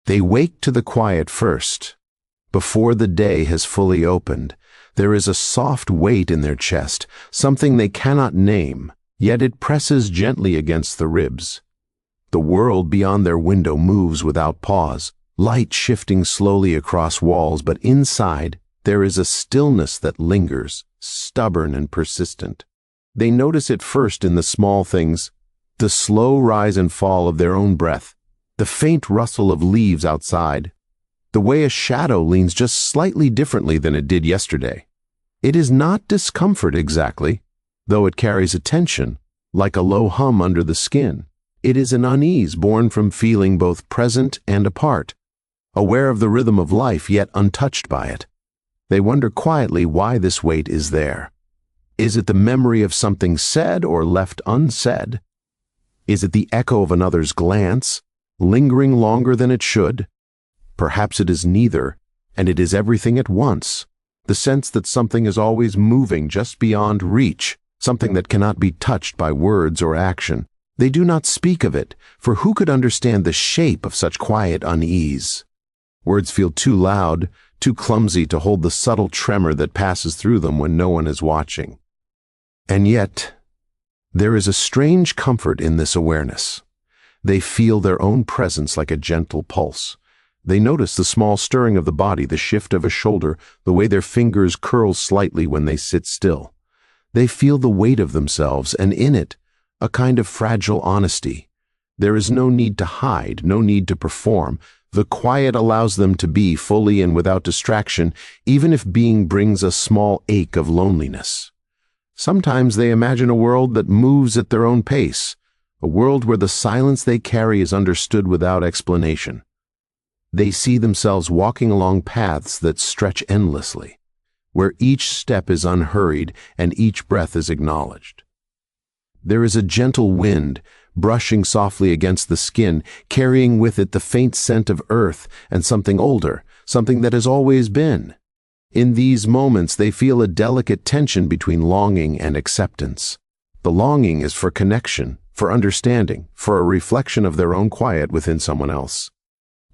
They wake to the quiet first. Before the day has fully opened, there is a soft weight in their chest, something they cannot name, yet it presses gently against the ribs. The world beyond their window moves without pause, light shifting slowly across walls, but inside there is a stillness that lingers, stubborn and persistent. They notice it first in the small things, the slow rise and fall of their own breath, the faint rustle of leaves outside, the way a shadow leans just slightly differently than it did yesterday. It is not discomfort exactly, though it carries a tension, like a low hum under the skin. It is an unease born from feeling both present and apart, aware of the rhythm of life yet untouched by it. They wonder quietly why this weight is there. Is it the memory of something said or left unsaid? Is it the echo of another's glance, lingering longer than it should? Perhaps it is neither, and it is everything at once. The sense that something is always moving just beyond reach, something that cannot be touched by words or action. They do not speak of it, for who could understand the shape of such quiet unease? Words feel too loud, too clumsy to hold the subtle tremor that passes through them when no one is watching. And yet, there is a strange comfort in this awareness. They feel their own presence like a gentle pulse. They notice the small stirring of the body, the shift of a shoulder, the way their fingers curl slightly when they sit still. They feel the weight of themselves, and in it, a kind of fragile honesty. There is no need to hide, no need to perform. The quiet allows them to be fully and without distraction, even if being brings a small ache of loneliness. Sometimes they imagine a world that moves at their own pace, a world where the silence they carry is understood without explanation. They see themselves walking along paths that stretch endlessly, where each step is unhurried and each breath is acknowledged. There is a gentle wind, brushing softly against the skin, carrying with it the faint scent of earth and something older, something that has always been. In these moments they feel a delicate tension between longing and acceptance. The longing is for connection, for understanding, for a reflection of their own quiet within someone else.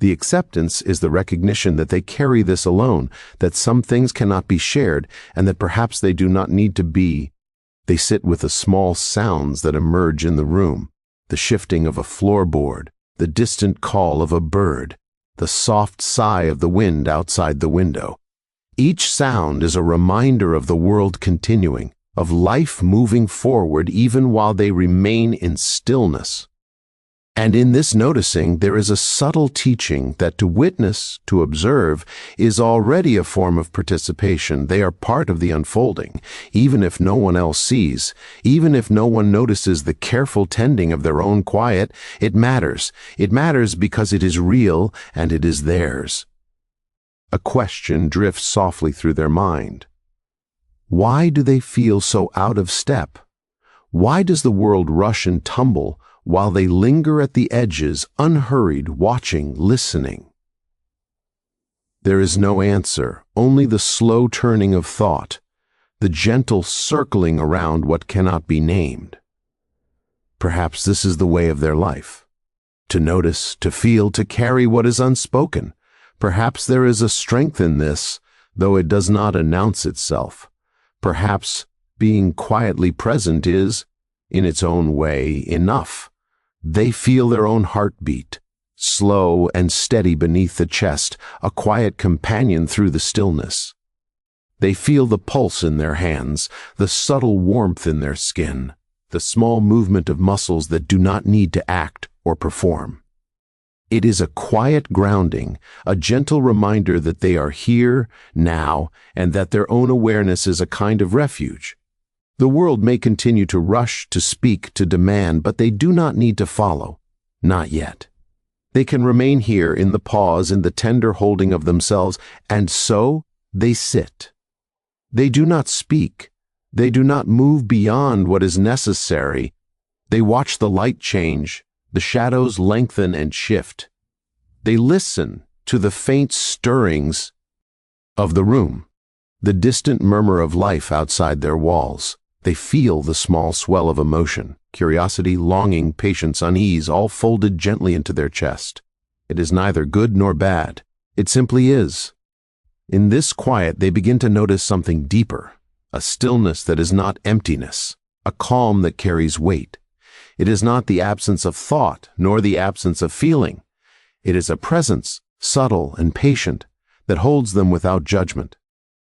The acceptance is the recognition that they carry this alone, that some things cannot be shared, and that perhaps they do not need to be. They sit with the small sounds that emerge in the room, the shifting of a floorboard, the distant call of a bird, the soft sigh of the wind outside the window. Each sound is a reminder of the world continuing, of life moving forward even while they remain in stillness. And in this noticing, there is a subtle teaching that to witness, to observe, is already a form of participation. They are part of the unfolding, even if no one else sees, even if no one notices the careful tending of their own quiet. It matters. It matters because it is real and it is theirs. A question drifts softly through their mind. Why do they feel so out of step? Why does the world rush and tumble while they linger at the edges, unhurried, watching, listening? There is no answer, only the slow turning of thought, the gentle circling around what cannot be named. Perhaps this is the way of their life. To notice, to feel, to carry what is unspoken. Perhaps there is a strength in this, though it does not announce itself. Perhaps being quietly present is, in its own way, enough. They feel their own heartbeat, slow and steady beneath the chest, a quiet companion through the stillness. They feel the pulse in their hands, the subtle warmth in their skin, the small movement of muscles that do not need to act or perform. It is a quiet grounding, a gentle reminder that they are here, now, and that their own awareness is a kind of refuge. The world may continue to rush, to speak, to demand, but they do not need to follow. Not yet. They can remain here in the pause, in the tender holding of themselves, and so they sit. They do not speak. They do not move beyond what is necessary. They watch the light change, the shadows lengthen and shift. They listen to the faint stirrings of the room, the distant murmur of life outside their walls. They feel the small swell of emotion, curiosity, longing, patience, unease, all folded gently into their chest. It is neither good nor bad. It simply is. In this quiet, they begin to notice something deeper, a stillness that is not emptiness, a calm that carries weight. It is not the absence of thought, nor the absence of feeling. It is a presence, subtle and patient, that holds them without judgment.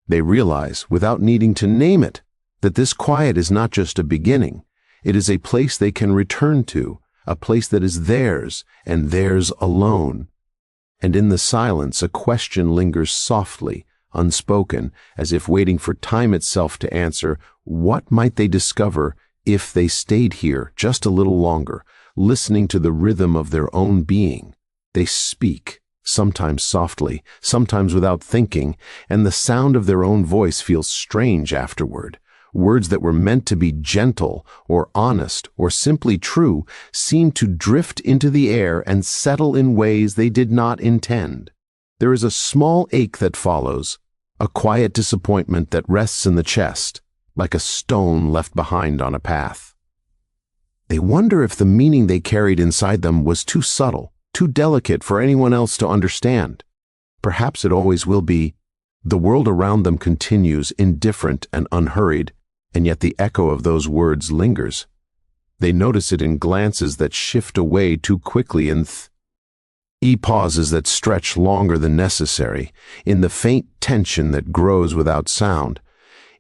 They realize, without needing to name it, that this quiet is not just a beginning. It is a place they can return to, a place that is theirs, and theirs alone. And in the silence, a question lingers softly, unspoken, as if waiting for time itself to answer. What might they discover if they stayed here just a little longer, listening to the rhythm of their own being? They speak, sometimes softly, sometimes without thinking, and the sound of their own voice feels strange afterward. Words that were meant to be gentle or honest or simply true seem to drift into the air and settle in ways they did not intend. There is a small ache that follows, a quiet disappointment that rests in the chest, like a stone left behind on a path. They wonder if the meaning they carried inside them was too subtle, too delicate for anyone else to understand. Perhaps it always will be. The world around them continues, indifferent and unhurried, and yet the echo of those words lingers. They notice it in glances that shift away too quickly, in pauses that stretch longer than necessary, in the faint tension that grows without sound.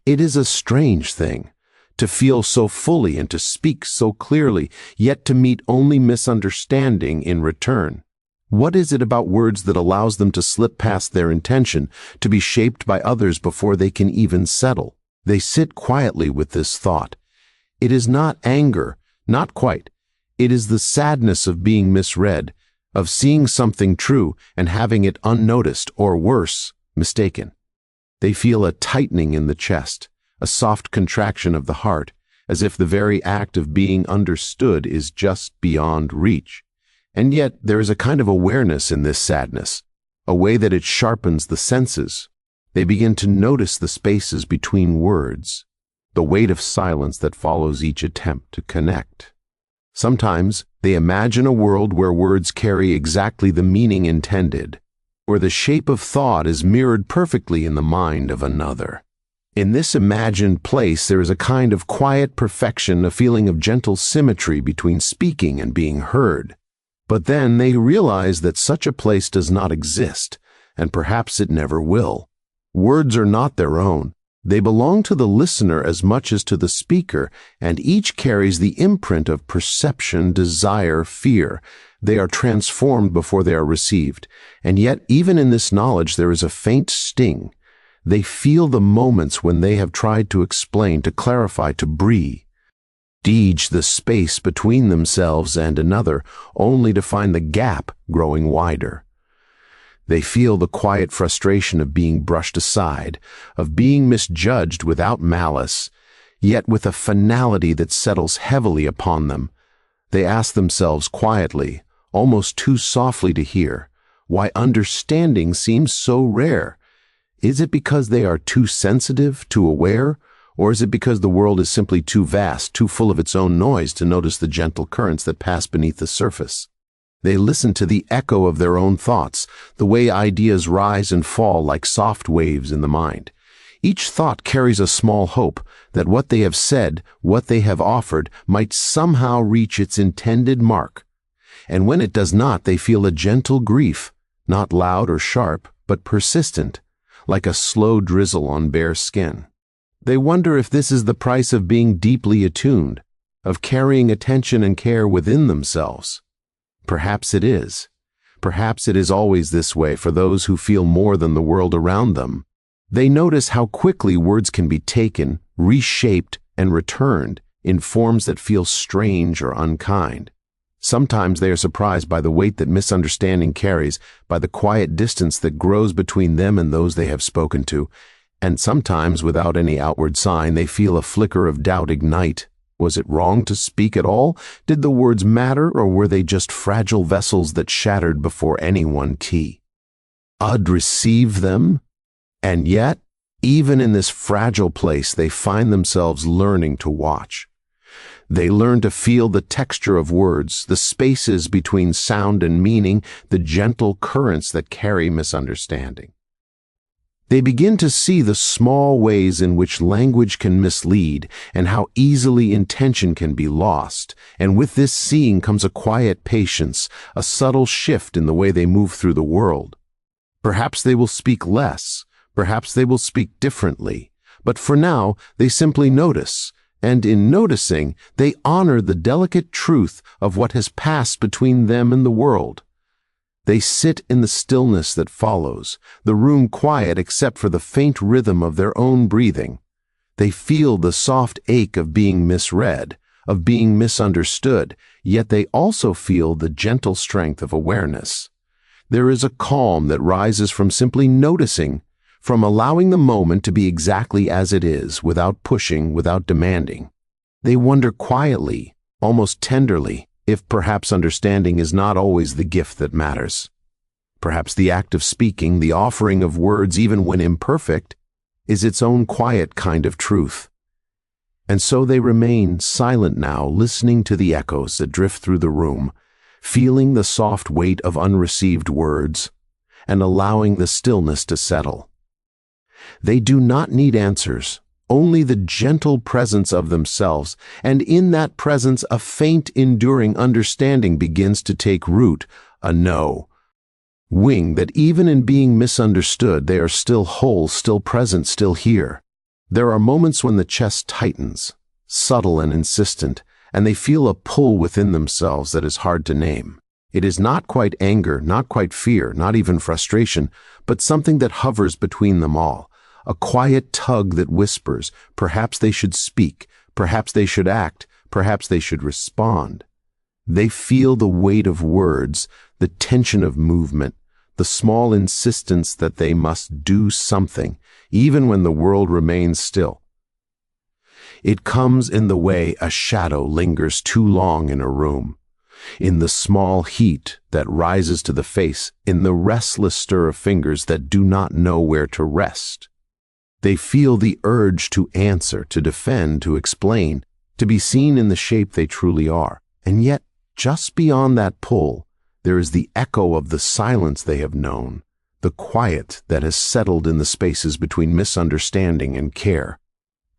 It is a strange thing, to feel so fully and to speak so clearly, yet to meet only misunderstanding in return. What is it about words that allows them to slip past their intention, to be shaped by others before they can even settle? They sit quietly with this thought. It is not anger, not quite. It is the sadness of being misread, of seeing something true and having it unnoticed, or worse, mistaken. They feel a tightening in the chest, a soft contraction of the heart, as if the very act of being understood is just beyond reach. And yet there is a kind of awareness in this sadness, a way that it sharpens the senses. They begin to notice the spaces between words, the weight of silence that follows each attempt to connect. Sometimes they imagine a world where words carry exactly the meaning intended, where the shape of thought is mirrored perfectly in the mind of another. In this imagined place, there is a kind of quiet perfection, a feeling of gentle symmetry between speaking and being heard. But then they realize that such a place does not exist, and perhaps it never will. Words are not their own. They belong to the listener as much as to the speaker, and each carries the imprint of perception, desire, fear. They are transformed before they are received, and yet even in this knowledge there is a faint sting. They feel the moments when they have tried to explain, to clarify, to breathe, gauge the space between themselves and another, only to find the gap growing wider. They feel the quiet frustration of being brushed aside, of being misjudged without malice, yet with a finality that settles heavily upon them. They ask themselves quietly, almost too softly to hear, why understanding seems so rare. Is it because they are too sensitive, too aware, or is it because the world is simply too vast, too full of its own noise to notice the gentle currents that pass beneath the surface? They listen to the echo of their own thoughts, the way ideas rise and fall like soft waves in the mind. Each thought carries a small hope that what they have said, what they have offered, might somehow reach its intended mark. And when it does not, they feel a gentle grief, not loud or sharp, but persistent, like a slow drizzle on bare skin. They wonder if this is the price of being deeply attuned, of carrying attention and care within themselves. Perhaps it is. Perhaps it is always this way for those who feel more than the world around them. They notice how quickly words can be taken, reshaped, and returned in forms that feel strange or unkind. Sometimes they are surprised by the weight that misunderstanding carries, by the quiet distance that grows between them and those they have spoken to, and sometimes, without any outward sign, they feel a flicker of doubt ignite. Was it wrong to speak at all? Did the words matter, or were they just fragile vessels that shattered before anyone could receive them? And yet, even in this fragile place, they find themselves learning to watch. They learn to feel the texture of words, the spaces between sound and meaning, the gentle currents that carry misunderstanding. They begin to see the small ways in which language can mislead and how easily intention can be lost, and with this seeing comes a quiet patience, a subtle shift in the way they move through the world. Perhaps they will speak less, perhaps they will speak differently, but for now they simply notice, and in noticing they honor the delicate truth of what has passed between them and the world. They sit in the stillness that follows, the room quiet except for the faint rhythm of their own breathing. They feel the soft ache of being misread, of being misunderstood, yet they also feel the gentle strength of awareness. There is a calm that rises from simply noticing, from allowing the moment to be exactly as it is, without pushing, without demanding. They wonder quietly, almost tenderly, if perhaps understanding is not always the gift that matters. Perhaps the act of speaking, the offering of words even when imperfect, is its own quiet kind of truth. And so they remain silent now, listening to the echoes that drift through the room, feeling the soft weight of unreceived words, and allowing the stillness to settle. They do not need answers, only the gentle presence of themselves, and in that presence a faint, enduring understanding begins to take root, a knowing that even in being misunderstood, they are still whole, still present, still here. There are moments when the chest tightens, subtle and insistent, and they feel a pull within themselves that is hard to name. It is not quite anger, not quite fear, not even frustration, but something that hovers between them all. A quiet tug that whispers, perhaps they should speak, perhaps they should act, perhaps they should respond. They feel the weight of words, the tension of movement, the small insistence that they must do something, even when the world remains still. It comes in the way a shadow lingers too long in a room, in the small heat that rises to the face, in the restless stir of fingers that do not know where to rest. They feel the urge to answer, to defend, to explain, to be seen in the shape they truly are. And yet, just beyond that pull, there is the echo of the silence they have known, the quiet that has settled in the spaces between misunderstanding and care.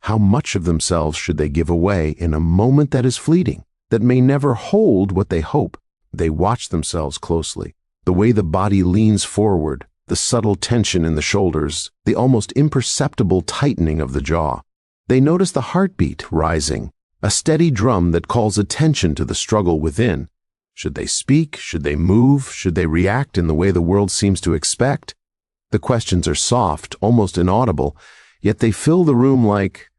How much of themselves should they give away in a moment that is fleeting, that may never hold what they hope? They watch themselves closely, the way the body leans forward, the subtle tension in the shoulders, the almost imperceptible tightening of the jaw. They notice the heartbeat rising, a steady drum that calls attention to the struggle within. Should they speak? Should they move? Should they react in the way the world seems to expect? The questions are soft, almost inaudible, yet they fill the room like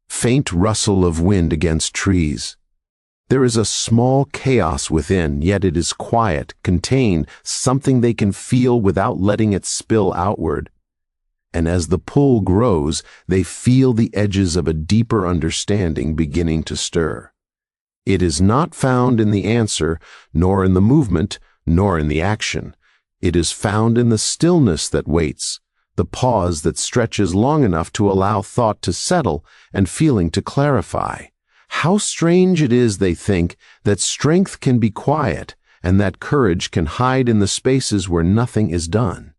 faint rustle of wind against trees. There is a small chaos within, yet it is quiet, contained, something they can feel without letting it spill outward. And as the pull grows, they feel the edges of a deeper understanding beginning to stir. It is not found in the answer, nor in the movement, nor in the action. It is found in the stillness that waits, the pause that stretches long enough to allow thought to settle and feeling to clarify. How strange it is, they think, that strength can be quiet and that courage can hide in the spaces where nothing is done.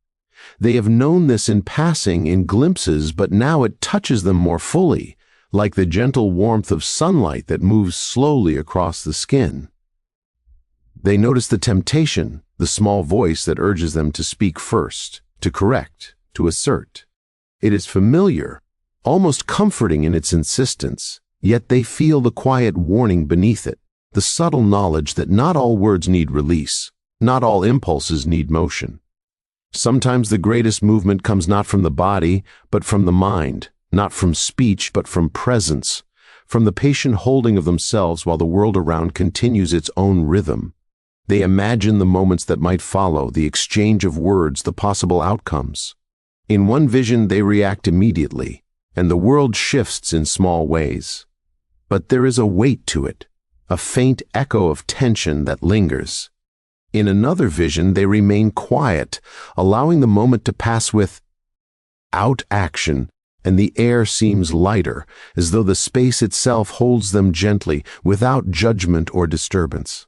They have known this in passing, in glimpses, but now it touches them more fully, like the gentle warmth of sunlight that moves slowly across the skin. They notice the temptation, the small voice that urges them to speak first, to correct, to assert. It is familiar, almost comforting in its insistence. Yet they feel the quiet warning beneath it, the subtle knowledge that not all words need release, not all impulses need motion. Sometimes the greatest movement comes not from the body, but from the mind, not from speech, but from presence, from the patient holding of themselves while the world around continues its own rhythm. They imagine the moments that might follow, the exchange of words, the possible outcomes. In one vision they react immediately, and the world shifts in small ways. But there is a weight to it, a faint echo of tension that lingers. In another vision, they remain quiet, allowing the moment to pass without action, and the air seems lighter, as though the space itself holds them gently, without judgment or disturbance.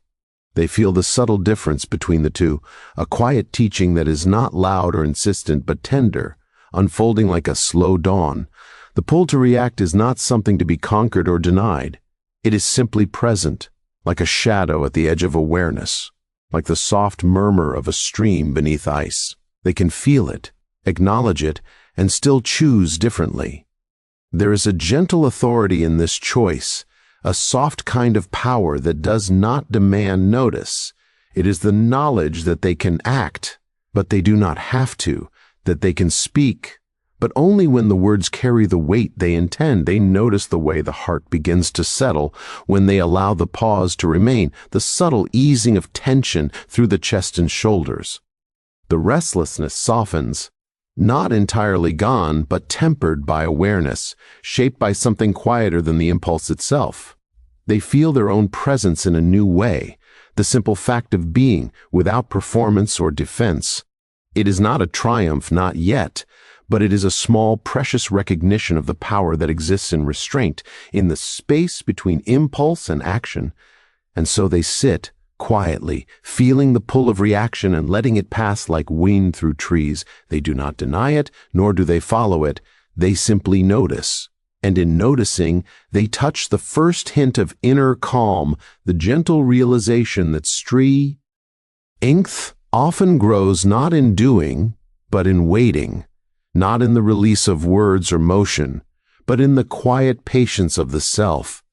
They feel the subtle difference between the two, a quiet teaching that is not loud or insistent but tender, unfolding like a slow dawn. The pull to react is not something to be conquered or denied. It is simply present, like a shadow at the edge of awareness, like the soft murmur of a stream beneath ice. They can feel it, acknowledge it, and still choose differently. There is a gentle authority in this choice, a soft kind of power that does not demand notice. It is the knowledge that they can act, but they do not have to, that they can speak, but only when the words carry the weight they intend. They notice the way the heart begins to settle when they allow the pause to remain, the subtle easing of tension through the chest and shoulders. The restlessness softens, not entirely gone, but tempered by awareness, shaped by something quieter than the impulse itself. They feel their own presence in a new way, the simple fact of being, without performance or defense. It is not a triumph, not yet, but it is a small, precious recognition of the power that exists in restraint, in the space between impulse and action. And so they sit, quietly, feeling the pull of reaction and letting it pass like wind through trees. They do not deny it, nor do they follow it. They simply notice. And in noticing, they touch the first hint of inner calm, the gentle realization that strength often grows not in doing, but in waiting, not in the release of words or motion, but in the quiet patience of the self.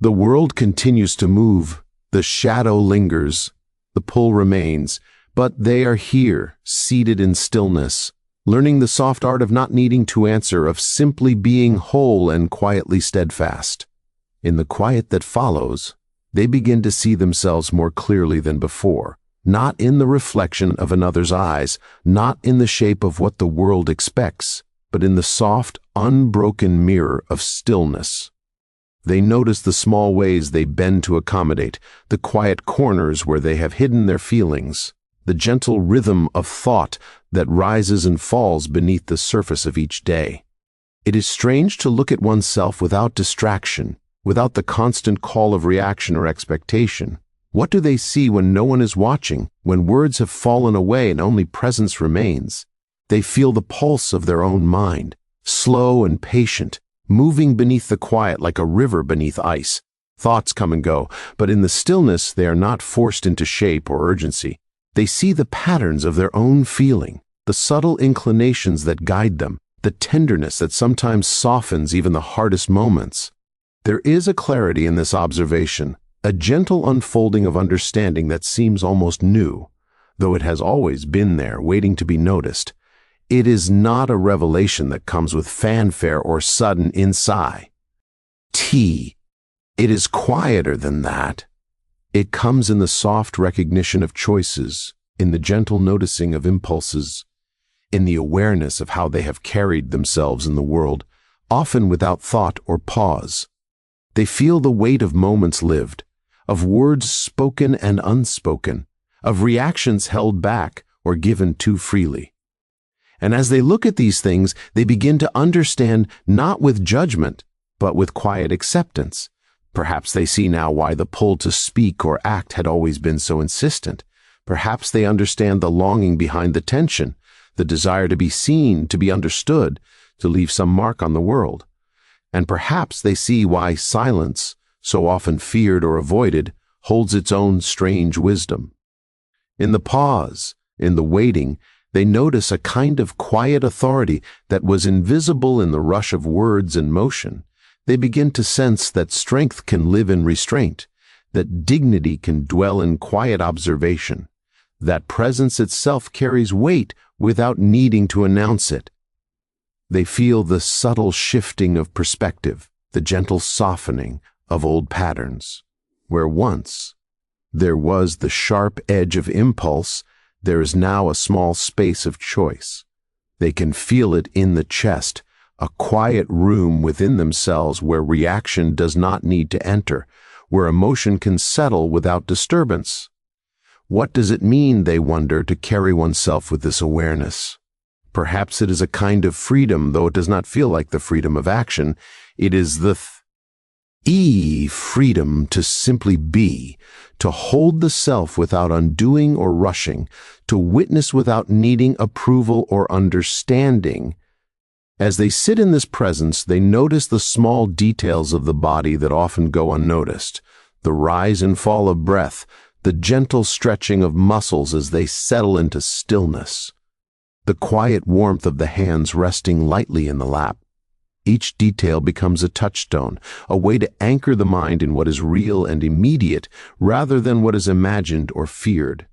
The world continues to move, the shadow lingers, the pull remains, but they are here, seated in stillness, learning the soft art of not needing to answer, of simply being whole and quietly steadfast. In the quiet that follows, they begin to see themselves more clearly than before, not in the reflection of another's eyes, not in the shape of what the world expects, but in the soft, unbroken mirror of stillness. They notice the small ways they bend to accommodate, the quiet corners where they have hidden their feelings, the gentle rhythm of thought that rises and falls beneath the surface of each day. It is strange to look at oneself without distraction, without the constant call of reaction or expectation. What do they see when no one is watching, when words have fallen away and only presence remains? They feel the pulse of their own mind, slow and patient, moving beneath the quiet like a river beneath ice. Thoughts come and go, but in the stillness they are not forced into shape or urgency. They see the patterns of their own feeling, the subtle inclinations that guide them, the tenderness that sometimes softens even the hardest moments. There is a clarity in this observation, a gentle unfolding of understanding that seems almost new, though it has always been there, waiting to be noticed. It is not a revelation that comes with fanfare or sudden insight. It is quieter than that. It comes in the soft recognition of choices, in the gentle noticing of impulses, in the awareness of how they have carried themselves in the world, often without thought or pause. They feel the weight of moments lived, of words spoken and unspoken, of reactions held back or given too freely. And as they look at these things, they begin to understand, not with judgment, but with quiet acceptance. Perhaps they see now why the pull to speak or act had always been so insistent. Perhaps they understand the longing behind the tension, the desire to be seen, to be understood, to leave some mark on the world. And perhaps they see why silence, so often feared or avoided, holds its own strange wisdom. In the pause, in the waiting, they notice a kind of quiet authority that was invisible in the rush of words and motion. They begin to sense that strength can live in restraint, that dignity can dwell in quiet observation, that presence itself carries weight without needing to announce it. They feel the subtle shifting of perspective, the gentle softening of old patterns. Where once there was the sharp edge of impulse, there is now a small space of choice. They can feel it in the chest, a quiet room within themselves where reaction does not need to enter, where emotion can settle without disturbance. What does it mean, they wonder, to carry oneself with this awareness? Perhaps it is a kind of freedom, though it does not feel like the freedom of action. It is the freedom to simply be, to hold the self without undoing or rushing, to witness without needing approval or understanding. As they sit in this presence, they notice the small details of the body that often go unnoticed, the rise and fall of breath, the gentle stretching of muscles as they settle into stillness, the quiet warmth of the hands resting lightly in the lap. Each detail becomes a touchstone, a way to anchor the mind in what is real and immediate rather than what is imagined or feared.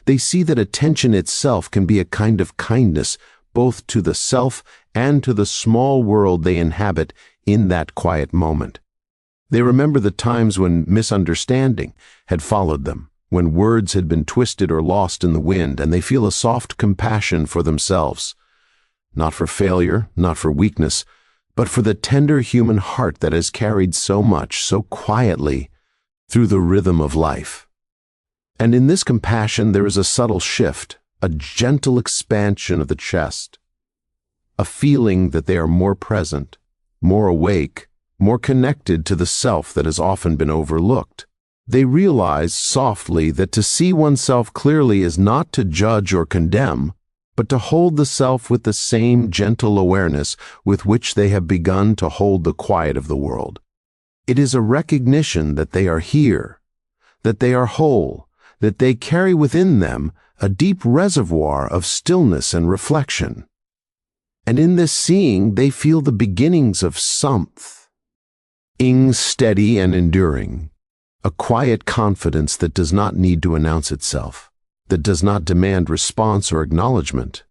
They see that attention itself can be a kind of kindness, both to the self and to the small world they inhabit in that quiet moment. They remember the times when misunderstanding had followed them, when words had been twisted or lost in the wind, and they feel a soft compassion for themselves. Not for failure, not for weakness, but for the tender human heart that has carried so much, so quietly, through the rhythm of life. And in this compassion there is a subtle shift, a gentle expansion of the chest, a feeling that they are more present, more awake, more connected to the self that has often been overlooked. They realize softly that to see oneself clearly is not to judge or condemn, but to hold the self with the same gentle awareness with which they have begun to hold the quiet of the world. It is a recognition that they are here, that they are whole, that they carry within them a deep reservoir of stillness and reflection. And in this seeing, they feel the beginnings of something steady and enduring, a quiet confidence that does not need to announce itself, that does not demand response or acknowledgement,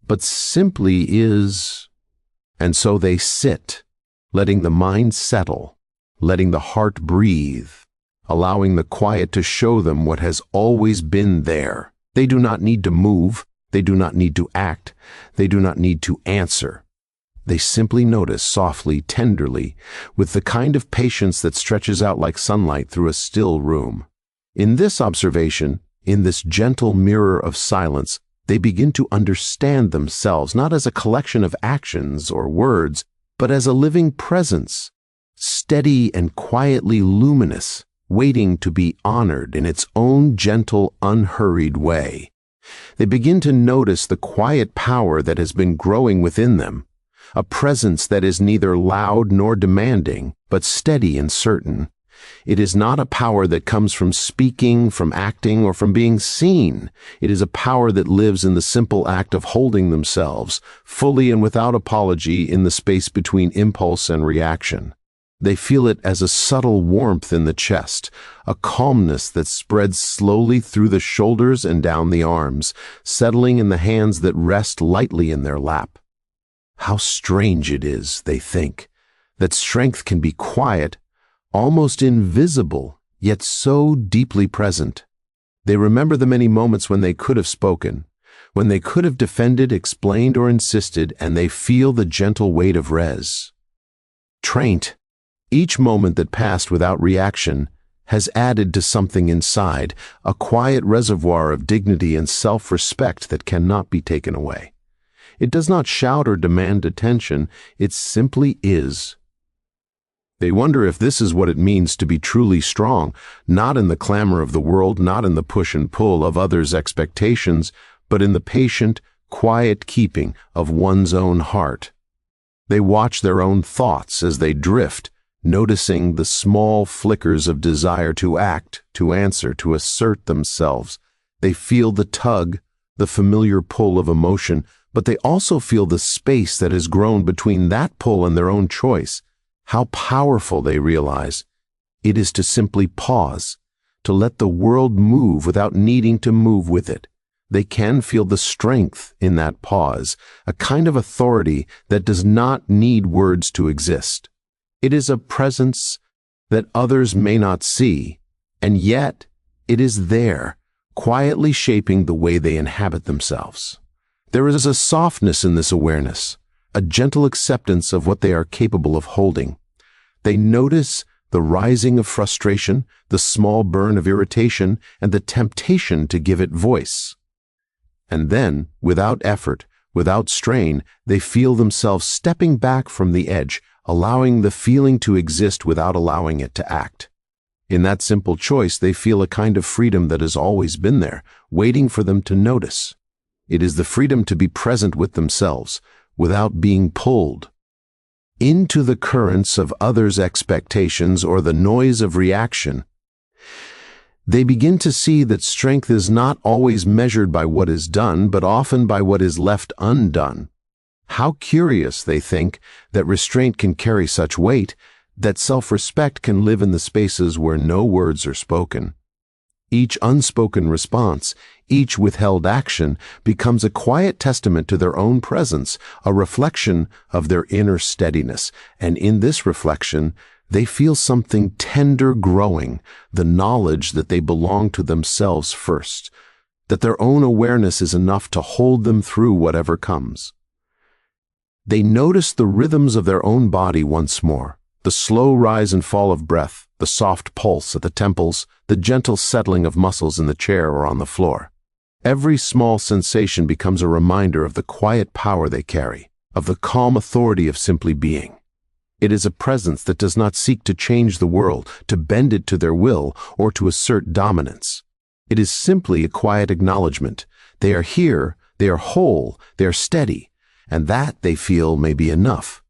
but simply is. And so they sit, letting the mind settle, letting the heart breathe, allowing the quiet to show them what has always been there. They do not need to move, they do not need to act, they do not need to answer. They simply notice softly, tenderly, with the kind of patience that stretches out like sunlight through a still room. In this observation, in this gentle mirror of silence, they begin to understand themselves not as a collection of actions or words, but as a living presence, steady and quietly luminous, waiting to be honored in its own gentle, unhurried way. They begin to notice the quiet power that has been growing within them, a presence that is neither loud nor demanding, but steady and certain. It is not a power that comes from speaking, from acting, or from being seen. It is a power that lives in the simple act of holding themselves, fully and without apology, in the space between impulse and reaction. They feel it as a subtle warmth in the chest, a calmness that spreads slowly through the shoulders and down the arms, settling in the hands that rest lightly in their lap. How strange it is, they think, that strength can be quiet, almost invisible, yet so deeply present. They remember the many moments when they could have spoken, when they could have defended, explained, or insisted, and they feel the gentle weight of restraint. Each moment that passed without reaction has added to something inside, a quiet reservoir of dignity and self-respect that cannot be taken away. It does not shout or demand attention, it simply is. They wonder if this is what it means to be truly strong, not in the clamor of the world, not in the push and pull of others' expectations, but in the patient, quiet keeping of one's own heart. They watch their own thoughts as they drift, noticing the small flickers of desire to act, to answer, to assert themselves. They feel the tug, the familiar pull of emotion, but they also feel the space that has grown between that pull and their own choice. How powerful, they realize, it is to simply pause, to let the world move without needing to move with it. They can feel the strength in that pause, a kind of authority that does not need words to exist. It is a presence that others may not see, and yet it is there, quietly shaping the way they inhabit themselves. There is a softness in this awareness, a gentle acceptance of what they are capable of holding. They notice the rising of frustration, the small burn of irritation, and the temptation to give it voice. And then, without effort, Without strain, they feel themselves stepping back from the edge, allowing the feeling to exist without allowing it to act. In that simple choice, they feel a kind of freedom that has always been there, waiting for them to notice. It is the freedom to be present with themselves, without being pulled into the currents of others' expectations or the noise of reaction. They begin to see that strength is not always measured by what is done, but often by what is left undone. How curious, they think, that restraint can carry such weight, that self-respect can live in the spaces where no words are spoken. Each unspoken response, each withheld action becomes a quiet testament to their own presence, a reflection of their inner steadiness, and in this reflection, they feel something tender growing, the knowledge that they belong to themselves first, that their own awareness is enough to hold them through whatever comes. They notice the rhythms of their own body once more, the slow rise and fall of breath, the soft pulse at the temples, the gentle settling of muscles in the chair or on the floor. Every small sensation becomes a reminder of the quiet power they carry, of the calm authority of simply being. It is a presence that does not seek to change the world, to bend it to their will, or to assert dominance. It is simply a quiet acknowledgement. They are here, they are whole, they are steady, and that, they feel, may be enough.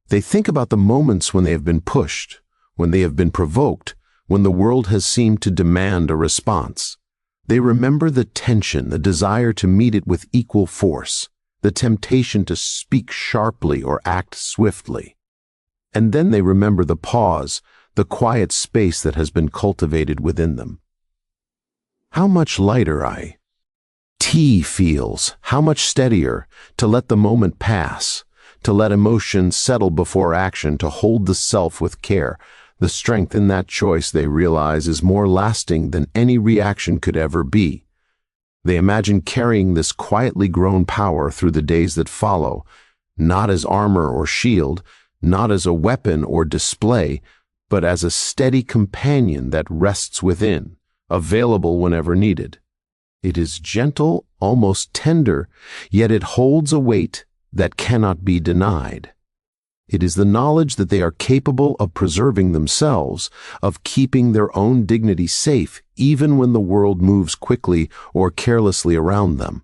They think about the moments when they have been pushed, when they have been provoked, when the world has seemed to demand a response. They remember the tension, the desire to meet it with equal force, the temptation to speak sharply or act swiftly. And then they remember the pause, the quiet space that has been cultivated within them. How much lighter T feels, how much steadier, to let the moment pass, to let emotion settle before action, to hold the self with care. The strength in that choice, they realize, is more lasting than any reaction could ever be. They imagine carrying this quietly grown power through the days that follow, not as armor or shield, not as a weapon or display, but as a steady companion that rests within, available whenever needed. It is gentle, almost tender, yet it holds a weight that cannot be denied. It is the knowledge that they are capable of preserving themselves, of keeping their own dignity safe, even when the world moves quickly or carelessly around them.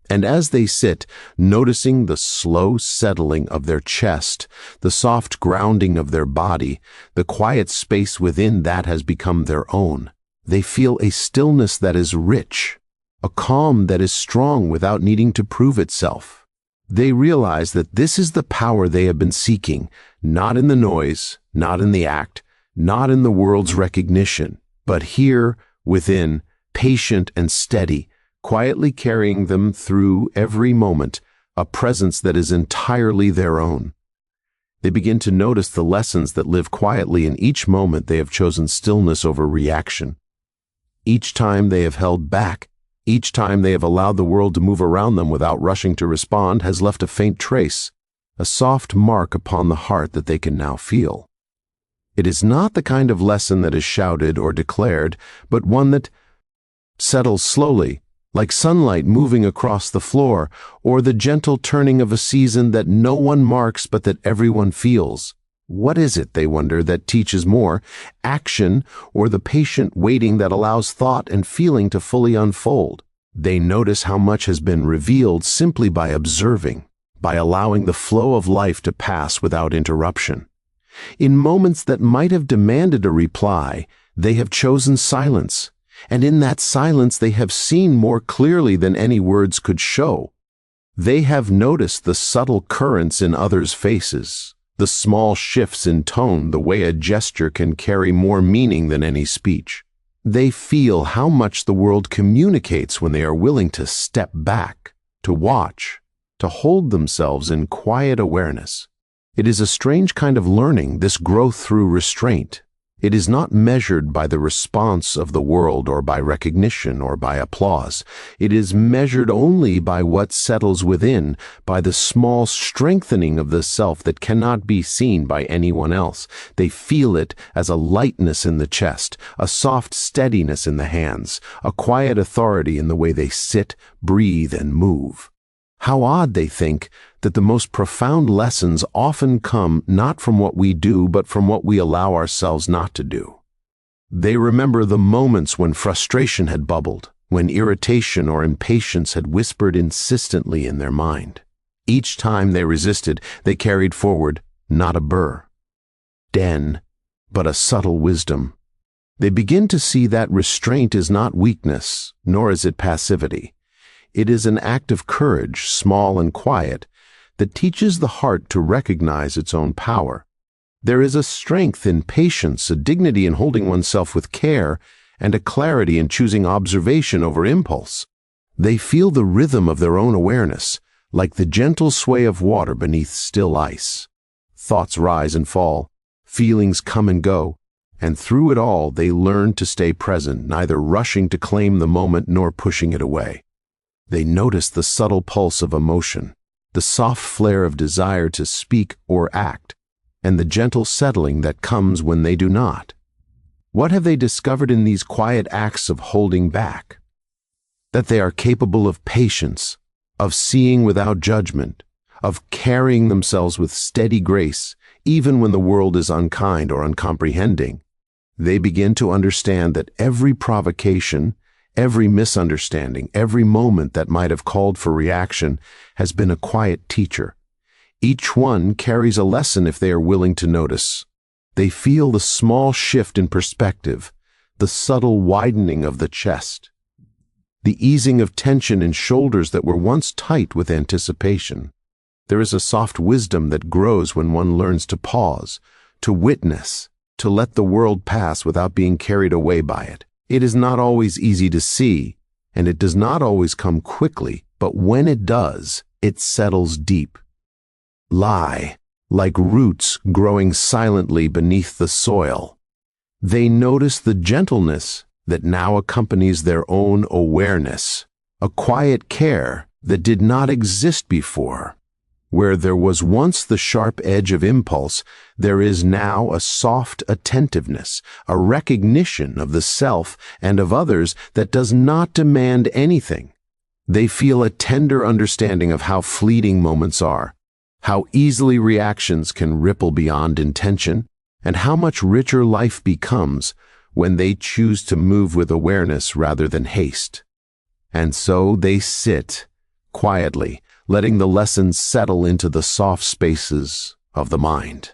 And as they sit, noticing the slow settling of their chest, the soft grounding of their body, the quiet space within that has become their own, they feel a stillness that is rich, a calm that is strong without needing to prove itself. They realize that this is the power they have been seeking, not in the noise, not in the act, not in the world's recognition, but here, within, patient and steady, quietly carrying them through every moment, a presence that is entirely their own. They begin to notice the lessons that live quietly in each moment they have chosen stillness over reaction. Each time they have held back, each time they have allowed the world to move around them without rushing to respond, has left a faint trace, a soft mark upon the heart that they can now feel. It is not the kind of lesson that is shouted or declared, but one that settles slowly, like sunlight moving across the floor, or the gentle turning of a season that no one marks but that everyone feels. What is it, they wonder, that teaches more, action or the patient waiting that allows thought and feeling to fully unfold? They notice how much has been revealed simply by observing, by allowing the flow of life to pass without interruption. In moments that might have demanded a reply, they have chosen silence, and in that silence they have seen more clearly than any words could show. They have noticed the subtle currents in others' faces, the small shifts in tone, the way a gesture can carry more meaning than any speech. They feel how much the world communicates when they are willing to step back, to watch, to hold themselves in quiet awareness. It is a strange kind of learning, this growth through restraint. It is not measured by the response of the world or by recognition or by applause. It is measured only by what settles within, by the small strengthening of the self that cannot be seen by anyone else. They feel it as a lightness in the chest, a soft steadiness in the hands, a quiet authority in the way they sit, breathe, and move. How odd, they think, that the most profound lessons often come not from what we do, but from what we allow ourselves not to do. They remember the moments when frustration had bubbled, when irritation or impatience had whispered insistently in their mind. Each time they resisted, they carried forward not a burr, but a subtle wisdom. They begin to see that restraint is not weakness, nor is it passivity. It is an act of courage, small and quiet, that teaches the heart to recognize its own power. There is a strength in patience, a dignity in holding oneself with care, and a clarity in choosing observation over impulse. They feel the rhythm of their own awareness, like the gentle sway of water beneath still ice. Thoughts rise and fall, feelings come and go, and through it all they learn to stay present, neither rushing to claim the moment nor pushing it away. They notice the subtle pulse of emotion, the soft flare of desire to speak or act, and the gentle settling that comes when they do not. What have they discovered in these quiet acts of holding back? That they are capable of patience, of seeing without judgment, of carrying themselves with steady grace, even when the world is unkind or uncomprehending. They begin to understand that every provocation, every misunderstanding, every moment that might have called for reaction has been a quiet teacher. Each one carries a lesson if they are willing to notice. They feel the small shift in perspective, the subtle widening of the chest, the easing of tension in shoulders that were once tight with anticipation. There is a soft wisdom that grows when one learns to pause, to witness, to let the world pass without being carried away by it. It is not always easy to see, and it does not always come quickly, but when it does, it settles deep. Lie, like roots growing silently beneath the soil. They notice the gentleness that now accompanies their own awareness, a quiet care that did not exist before. Where there was once the sharp edge of impulse, there is now a soft attentiveness, a recognition of the self and of others that does not demand anything. They feel a tender understanding of how fleeting moments are, how easily reactions can ripple beyond intention, and how much richer life becomes when they choose to move with awareness rather than haste. And so they sit, quietly, letting the lessons settle into the soft spaces of the mind.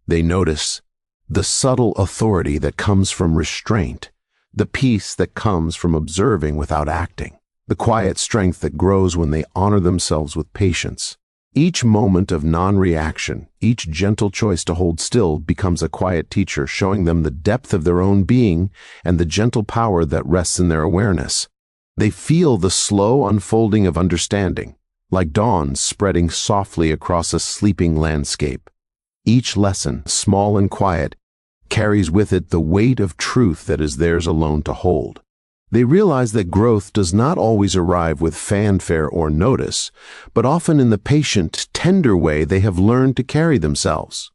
They notice the subtle authority that comes from restraint, the peace that comes from observing without acting, the quiet strength that grows when they honor themselves with patience. Each moment of non-reaction, each gentle choice to hold still becomes a quiet teacher, showing them the depth of their own being and the gentle power that rests in their awareness. They feel the slow unfolding of understanding, like dawn spreading softly across a sleeping landscape. Each lesson, small and quiet, carries with it the weight of truth that is theirs alone to hold. They realize that growth does not always arrive with fanfare or notice, but often in the patient, tender way they have learned to carry themselves.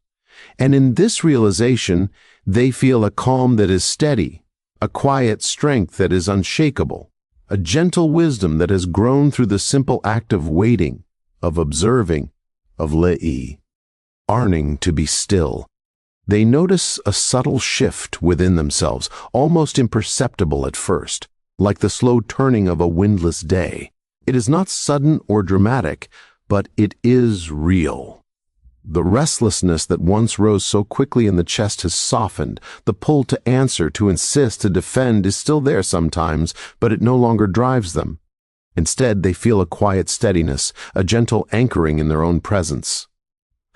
And in this realization, they feel a calm that is steady, a quiet strength that is unshakable, a gentle wisdom that has grown through the simple act of waiting, of observing, of learning to be still. They notice a subtle shift within themselves, almost imperceptible at first, like the slow turning of a windless day. It is not sudden or dramatic, but it is real. The restlessness that once rose so quickly in the chest has softened. The pull to answer, to insist, to defend is still there sometimes, but it no longer drives them. Instead, they feel a quiet steadiness, a gentle anchoring in their own presence.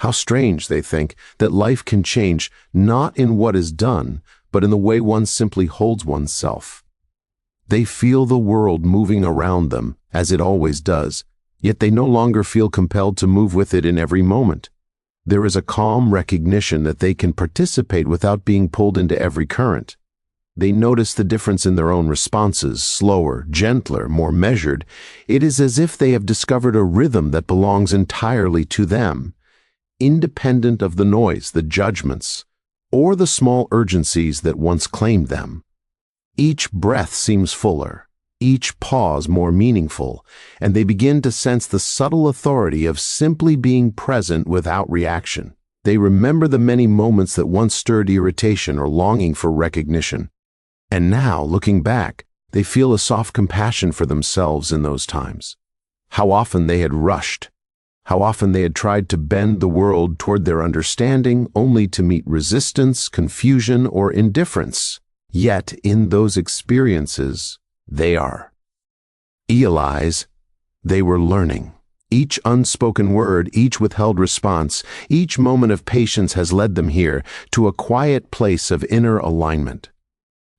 How strange, they think, that life can change not in what is done, but in the way one simply holds oneself. They feel the world moving around them, as it always does, yet they no longer feel compelled to move with it in every moment. There is a calm recognition that they can participate without being pulled into every current. They notice the difference in their own responses, slower, gentler, more measured. It is as if they have discovered a rhythm that belongs entirely to them, independent of the noise, the judgments, or the small urgencies that once claimed them. Each breath seems fuller, each pause more meaningful, and they begin to sense the subtle authority of simply being present without reaction. They remember the many moments that once stirred irritation or longing for recognition. And now, looking back, they feel a soft compassion for themselves in those times. How often they had rushed, how often they had tried to bend the world toward their understanding only to meet resistance, confusion, or indifference. Yet, in those experiences, they were learning. Each unspoken word, each withheld response, each moment of patience has led them here to a quiet place of inner alignment.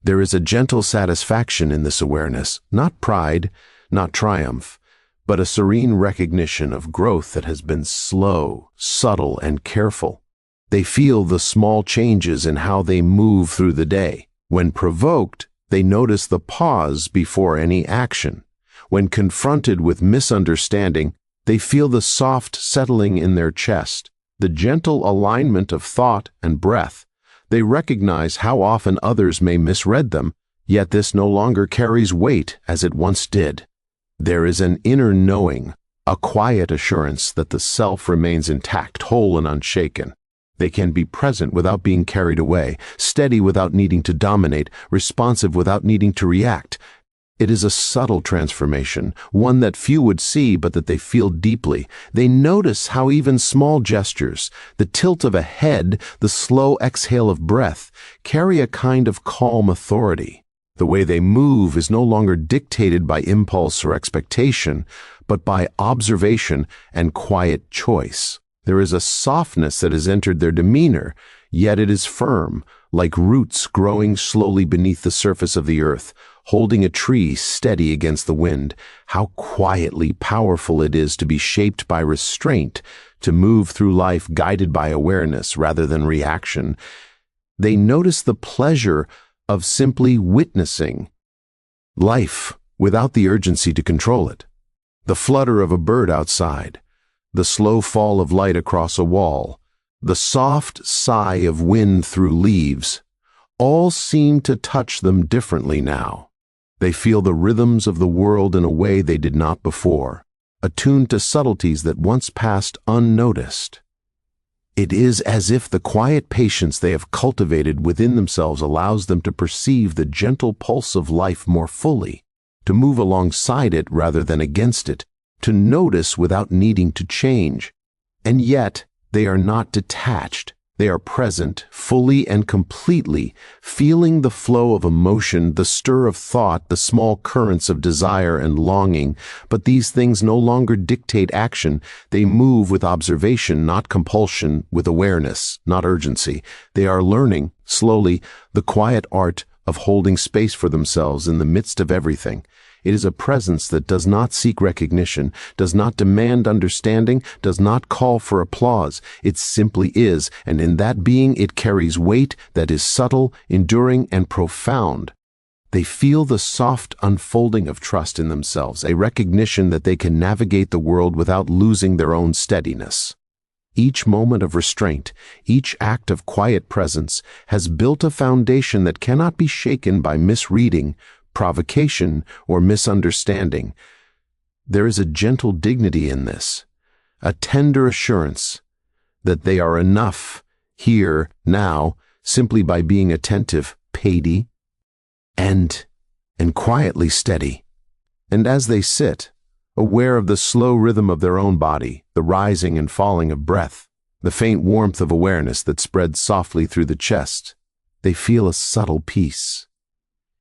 There is a gentle satisfaction in this awareness, not pride, not triumph, but a serene recognition of growth that has been slow, subtle, and careful. They feel the small changes in how they move through the day. When provoked, they notice the pause before any action. When confronted with misunderstanding, they feel the soft settling in their chest, the gentle alignment of thought and breath. They recognize how often others may misread them, yet this no longer carries weight as it once did. There is an inner knowing, a quiet assurance that the self remains intact, whole and unshaken. They can be present without being carried away, steady without needing to dominate, responsive without needing to react. It is a subtle transformation, one that few would see but that they feel deeply. They notice how even small gestures, the tilt of a head, the slow exhale of breath, carry a kind of calm authority. The way they move is no longer dictated by impulse or expectation, but by observation and quiet choice. There is a softness that has entered their demeanor, yet it is firm, like roots growing slowly beneath the surface of the earth, holding a tree steady against the wind. How quietly powerful it is to be shaped by restraint, to move through life guided by awareness rather than reaction. They notice the pleasure of simply witnessing life without the urgency to control it. The flutter of a bird outside, the slow fall of light across a wall, the soft sigh of wind through leaves, all seem to touch them differently now. They feel the rhythms of the world in a way they did not before, attuned to subtleties that once passed unnoticed. It is as if the quiet patience they have cultivated within themselves allows them to perceive the gentle pulse of life more fully, to move alongside it rather than against it, to notice without needing to change. And yet, they are not detached. They are present, fully and completely, feeling the flow of emotion, the stir of thought, the small currents of desire and longing. But these things no longer dictate action. They move with observation, not compulsion, with awareness, not urgency. They are learning, slowly, the quiet art of holding space for themselves in the midst of everything. It is a presence that does not seek recognition, does not demand understanding, does not call for applause. It simply is, and in that being it carries weight that is subtle, enduring, and profound. They feel the soft unfolding of trust in themselves, a recognition that they can navigate the world without losing their own steadiness. Each moment of restraint, each act of quiet presence, has built a foundation that cannot be shaken by misreading, provocation, or misunderstanding. There is a gentle dignity in this, a tender assurance that they are enough, here, now, simply by being attentive, paidy, and quietly steady. And as they sit, aware of the slow rhythm of their own body, the rising and falling of breath, the faint warmth of awareness that spreads softly through the chest, they feel a subtle peace.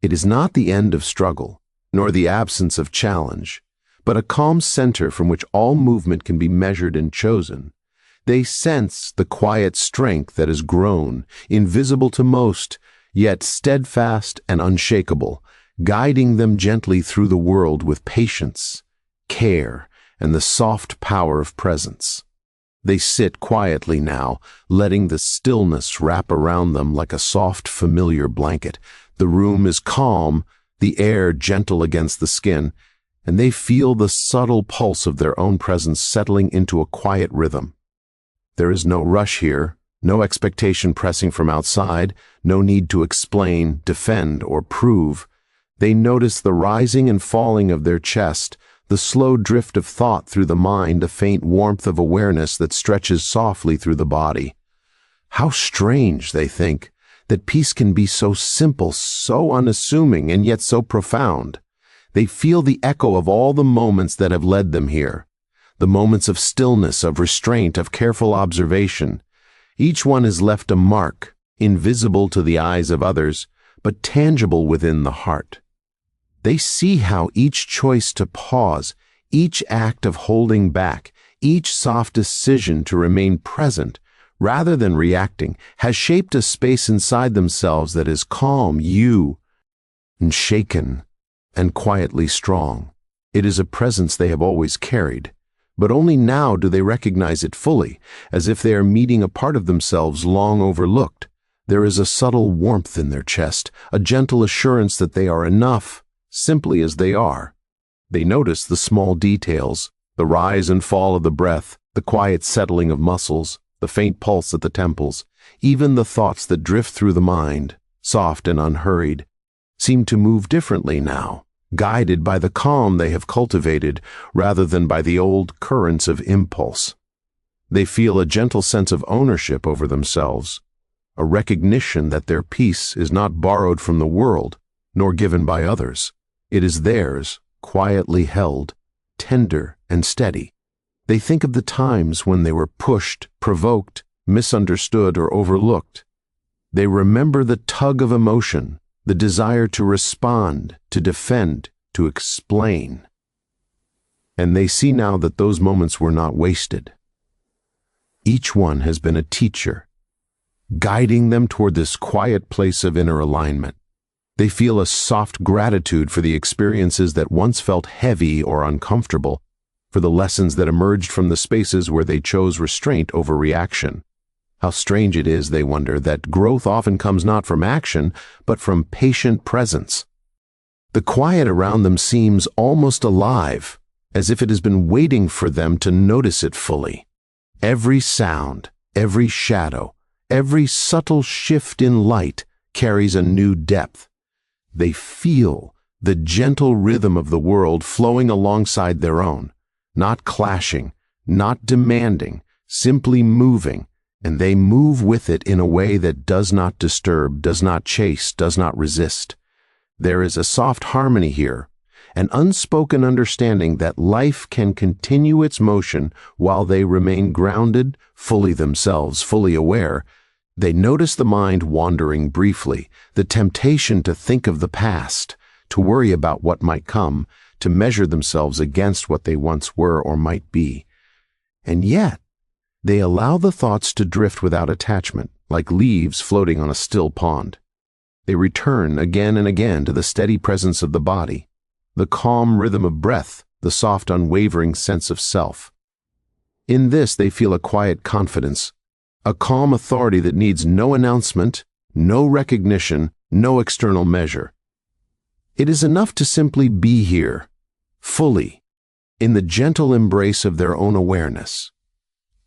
It is not the end of struggle, nor the absence of challenge, but a calm center from which all movement can be measured and chosen. They sense the quiet strength that has grown, invisible to most, yet steadfast and unshakable, guiding them gently through the world with patience, care, and the soft power of presence. They sit quietly now, letting the stillness wrap around them like a soft, familiar blanket. The room is calm, the air gentle against the skin, and they feel the subtle pulse of their own presence settling into a quiet rhythm. There is no rush here, no expectation pressing from outside, no need to explain, defend, or prove. They notice the rising and falling of their chest, the slow drift of thought through the mind, the faint warmth of awareness that stretches softly through the body. How strange, they think, that peace can be so simple, so unassuming, and yet so profound. They feel the echo of all the moments that have led them here, the moments of stillness, of restraint, of careful observation. Each one has left a mark, invisible to the eyes of others, but tangible within the heart. They see how each choice to pause, each act of holding back, each soft decision to remain present, rather than reacting, has shaped a space inside themselves that is calm, unshaken, and quietly strong. It is a presence they have always carried, but only now do they recognize it fully, as if they are meeting a part of themselves long overlooked. There is a subtle warmth in their chest, a gentle assurance that they are enough, simply as they are. They notice the small details, the rise and fall of the breath, the quiet settling of muscles, the faint pulse at the temples, even the thoughts that drift through the mind, soft and unhurried, seem to move differently now, guided by the calm they have cultivated rather than by the old currents of impulse. They feel a gentle sense of ownership over themselves, a recognition that their peace is not borrowed from the world, nor given by others. It is theirs, quietly held, tender and steady. They think of the times when they were pushed, provoked, misunderstood, or overlooked. They remember the tug of emotion, the desire to respond, to defend, to explain. And they see now that those moments were not wasted. Each one has been a teacher, guiding them toward this quiet place of inner alignment. They feel a soft gratitude for the experiences that once felt heavy or uncomfortable, for the lessons that emerged from the spaces where they chose restraint over reaction. How strange it is, they wonder, that growth often comes not from action, but from patient presence. The quiet around them seems almost alive, as if it has been waiting for them to notice it fully. Every sound, every shadow, every subtle shift in light carries a new depth. They feel the gentle rhythm of the world flowing alongside their own, not clashing, not demanding, simply moving, and they move with it in a way that does not disturb, does not chase, does not resist. There is a soft harmony here, an unspoken understanding that life can continue its motion while they remain grounded, fully themselves, fully aware. They notice the mind wandering briefly, the temptation to think of the past, to worry about what might come, to measure themselves against what they once were or might be. And yet, they allow the thoughts to drift without attachment, like leaves floating on a still pond. They return again and again to the steady presence of the body, the calm rhythm of breath, the soft, unwavering sense of self. In this, they feel a quiet confidence, a calm authority that needs no announcement, no recognition, no external measure. It is enough to simply be here, fully, in the gentle embrace of their own awareness.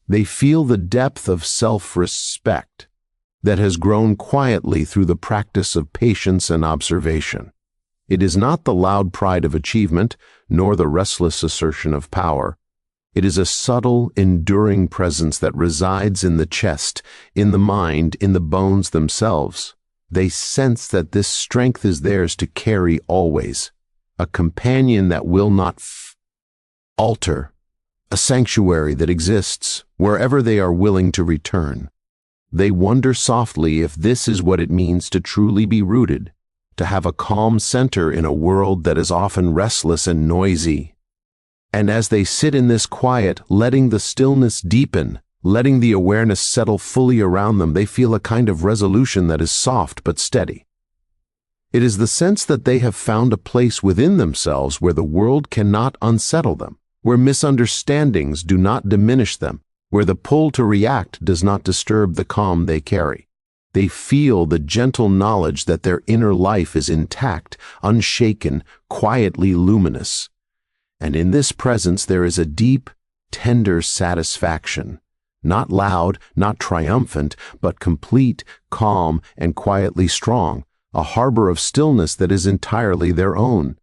They feel the depth of self-respect that has grown quietly through the practice of patience and observation. It is not the loud pride of achievement, nor the restless assertion of power. It is a subtle, enduring presence that resides in the chest, in the mind, in the bones themselves. They sense that this strength is theirs to carry always, a companion that will not alter, a sanctuary that exists wherever they are willing to return. They wonder softly if this is what it means to truly be rooted, to have a calm center in a world that is often restless and noisy. And as they sit in this quiet, letting the stillness deepen, letting the awareness settle fully around them, they feel a kind of resolution that is soft but steady. It is the sense that they have found a place within themselves where the world cannot unsettle them, where misunderstandings do not diminish them, where the pull to react does not disturb the calm they carry. They feel the gentle knowledge that their inner life is intact, unshaken, quietly luminous. And in this presence there is a deep, tender satisfaction, not loud, not triumphant, but complete, calm, and quietly strong, a harbor of stillness that is entirely their own.